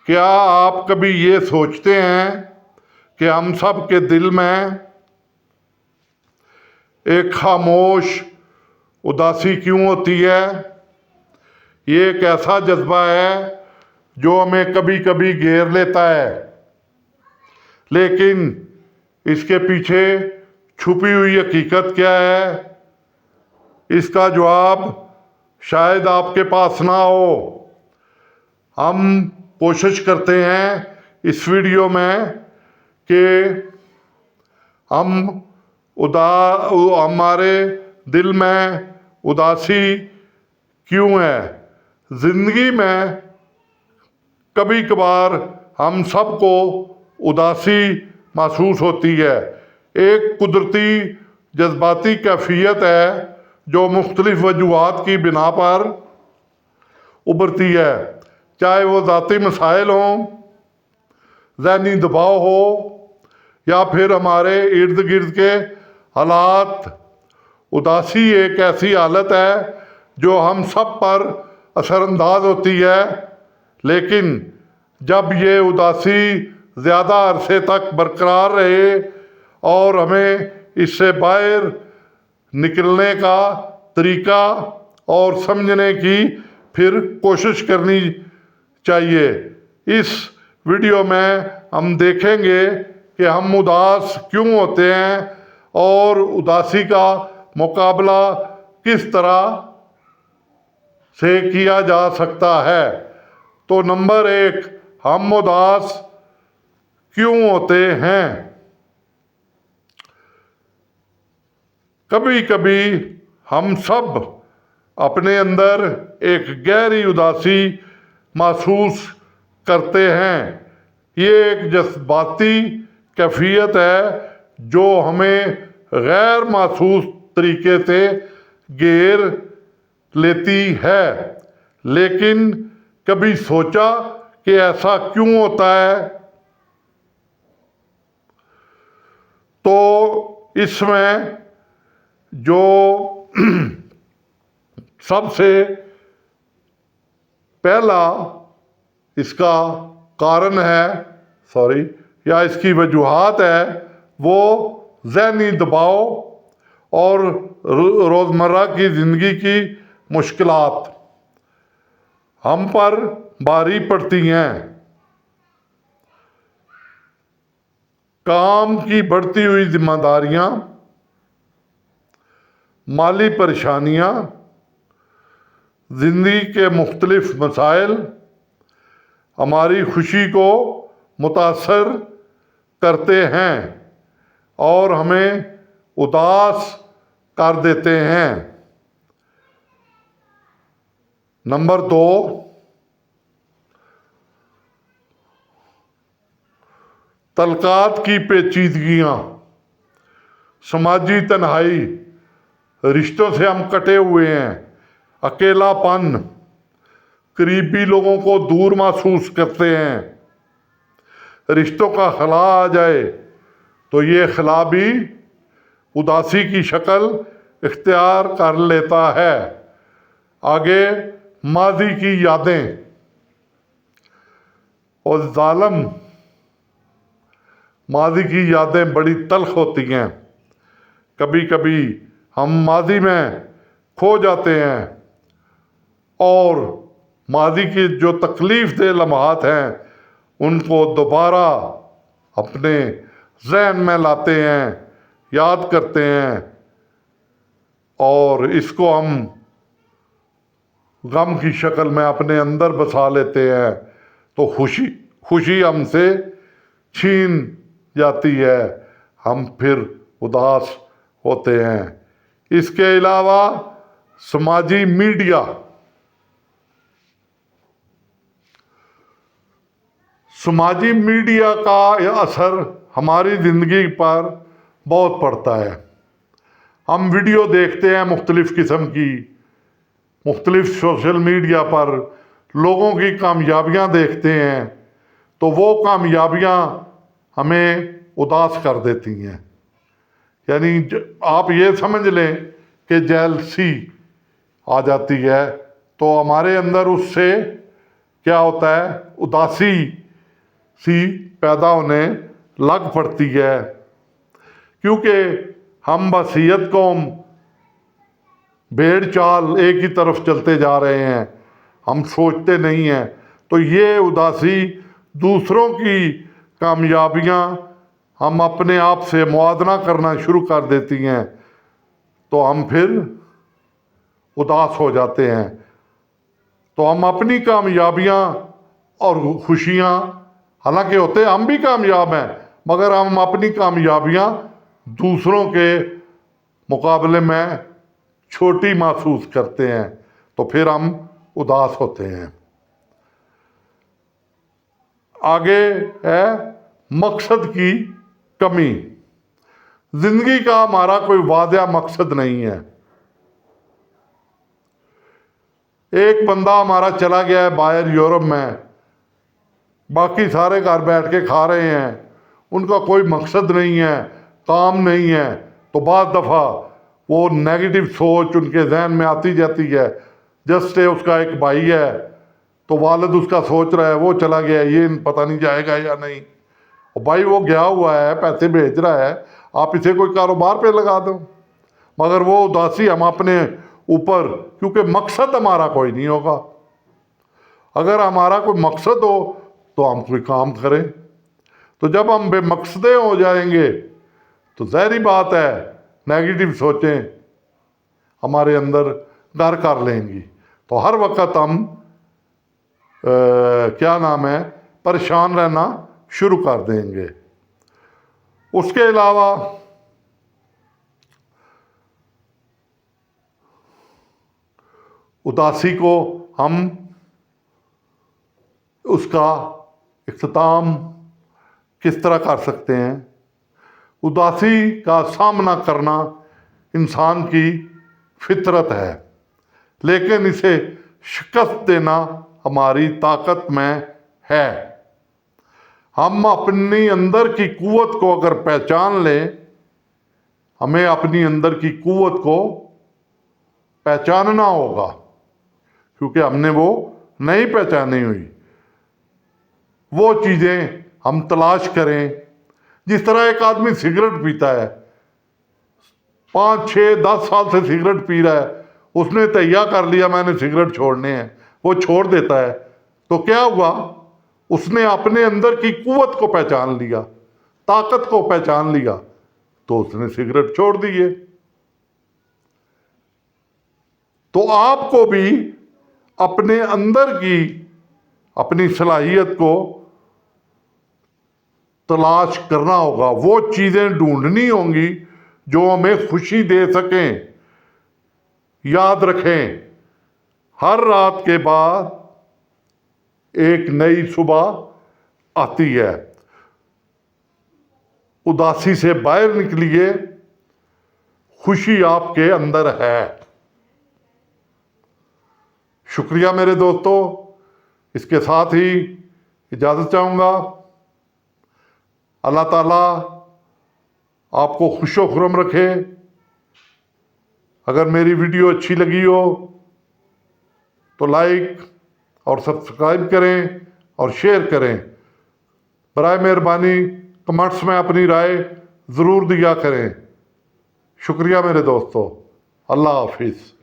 کیا آپ کبھی یہ سوچتے ہیں کہ ہم سب کے دل میں ایک خاموش اداسی کیوں ہوتی ہے؟ یہ ایک ایسا جذبہ ہے جو ہمیں کبھی کبھی گھیر لیتا ہے، لیکن اس کے پیچھے چھپی ہوئی حقیقت کیا ہے؟ اس کا جواب شاید آپ کے پاس نہ ہو۔ ہم کوشش کرتے ہیں اس ویڈیو میں کہ ہمارے دل میں اداسی کیوں ہے۔ زندگی میں کبھی کبھار ہم سب کو اداسی محسوس ہوتی ہے۔ ایک قدرتی جذباتی کیفیت ہے جو مختلف وجوہات کی بنا پر ابھرتی ہے، چاہے وہ ذاتی مسائل ہوں، ذہنی دباؤ ہو، یا پھر ہمارے ارد گرد کے حالات۔ اداسی ایک ایسی حالت ہے جو ہم سب پر اثر انداز ہوتی ہے، لیکن جب یہ اداسی زیادہ عرصے تک برقرار رہے اور ہمیں اس سے باہر نکلنے کا طریقہ اور سمجھنے کی پھر کوشش کرنی چاہیے۔ اس ویڈیو میں ہم دیکھیں گے کہ ہم اداس کیوں ہوتے ہیں اور اداسی کا مقابلہ کس طرح سے کیا جا سکتا ہے۔ تو نمبر 1، ہم اداس کیوں ہوتے ہیں؟ کبھی کبھی ہم سب اپنے اندر ایک گہری اداسی محسوس کرتے ہیں۔ یہ ایک جذباتی کیفیت ہے جو ہمیں غیر محسوس طریقے سے گھیر لیتی ہے، لیکن کبھی سوچا کہ ایسا کیوں ہوتا ہے؟ تو اس میں جو سب سے پہلا اس کا کارن ہے یا اس کی وجوہات ہے، وہ ذہنی دباؤ اور روزمرہ کی زندگی کی مشکلات ہم پر بھاری پڑتی ہیں۔ کام کی بڑھتی ہوئی ذمہ داریاں، مالی پریشانیاں، زندگی کے مختلف مسائل ہماری خوشی کو متاثر کرتے ہیں اور ہمیں اداس کر دیتے ہیں۔ نمبر 2، تعلقات کی پیچیدگیاں، سماجی تنہائی، رشتوں سے ہم کٹے ہوئے ہیں، اکیلا پن، قریبی لوگوں کو دور محسوس کرتے ہیں۔ رشتوں کا خلا آ جائے تو یہ خلا بھی اداسی کی شکل اختیار کر لیتا ہے۔ آگے، ماضی کی یادیں اور ظالم ماضی کی یادیں بڑی تلخ ہوتی ہیں۔ کبھی کبھی ہم ماضی میں کھو جاتے ہیں اور ماضی کی جو تکلیف دہ لمحات ہیں ان کو دوبارہ اپنے ذہن میں لاتے ہیں، یاد کرتے ہیں، اور اس کو ہم غم کی شکل میں اپنے اندر بسا لیتے ہیں، تو خوشی ہم سے چھین جاتی ہے، ہم پھر اداس ہوتے ہیں۔ اس کے علاوہ سماجی میڈیا کا اثر ہماری زندگی پر بہت پڑتا ہے۔ ہم ویڈیو دیکھتے ہیں مختلف قسم کی، مختلف سوشل میڈیا پر لوگوں کی کامیابیاں دیکھتے ہیں، تو وہ کامیابیاں ہمیں اداس کر دیتی ہیں۔ یعنی آپ یہ سمجھ لیں کہ جیلسی آ جاتی ہے، تو ہمارے اندر اس سے क्या होता है, उदासी सी पैदा होने लग पड़ती है, क्योंकि हम बसीयत कौम भेड़ चाल एक ही तरफ चलते जा रहे हैं, हम सोचते नहीं हैं। तो ये उदासी दूसरों की कामयाबियां हम अपने आप से मुआदना करना शुरू कर देती हैं, तो हम फिर उदास हो जाते हैं। तो हम अपनी कामयाबियां और खुशियां, हालांकि होते हम भी कामयाब हैं, मगर हम अपनी कामयाबियां दूसरों के मुकाबले में छोटी महसूस करते हैं, तो फिर हम उदास होते हैं। आगे है मकसद की कमी। जिंदगी का हमारा कोई वादा मकसद नहीं है। एक बंदा हमारा चला गया है बाहर यूरोप में, बाकी सारे घर बैठ के खा रहे हैं, उनका कोई मकसद नहीं है, काम नहीं है, तो बाद दफ़ा वो नेगेटिव सोच उनके जहन में आती जाती है। जैसे उसका एक भाई है, तो वालिद उसका सोच रहा है वो चला गया, ये पता नहीं जाएगा या नहीं। और भाई वो गया हुआ है, पैसे भेज रहा है, आप इसे कोई कारोबार पे लगा दो। मगर वो उदासी हम अपने ऊपर, क्योंकि मकसद हमारा कोई नहीं होगा। अगर हमारा कोई मकसद हो तो हम कोई काम करें। तो जब हम बेमकसदे हो जाएंगे तो ज़ाहिरी बात है नेगेटिव सोचें हमारे अंदर घर कर लेंगी, तो हर वक्त हम क्या नाम है, परेशान रहना शुरू कर देंगे। उसके अलावा उदासी को हम उसका इख्तिताम किस तरह कर सकते हैं। उदासी का सामना करना इंसान की फितरत है, लेकिन इसे शिकस्त देना हमारी ताकत में है। हम अपनी अंदर की कुव्वत को अगर पहचान लें, हमें अपनी अंदर की कुव्वत को पहचानना होगा, क्योंकि हमने वो नहीं पहचानी हुई। वो चीज़ें हम तलाश करें। जिस तरह एक आदमी सिगरेट पीता है, 5, 6, 10 साल से सिगरेट पी रहा है, उसने तैयार कर लिया मैंने सिगरेट छोड़ने हैं, वो छोड़ देता है, तो क्या हुआ, उसने अपने अंदर की कुव्वत को पहचान लिया, ताकत को पहचान लिया, तो उसने सिगरेट छोड़ दिए। तो आपको भी अपने अंदर की अपनी सलाहियत को तलाश करना होगा। वो चीज़ें ढूंढनी होंगी जो हमें खुशी दे सकें। याद रखें, हर रात के बाद एक नई सुबह आती है। उदासी से बाहर निकलिए, खुशी आपके अंदर है। शुक्रिया मेरे दोस्तों। इसके साथ ही इजाज़त चाहूँगा। अल्लाह ताला आपको खुशो खुरम रखे। अगर मेरी वीडियो अच्छी लगी हो तो लाइक और सब्सक्राइब करें और शेयर करें। बराए मेहरबानी कमेंट्स में अपनी राय ज़रूर दिया करें। शुक्रिया मेरे दोस्तों। अल्लाह हाफिज़।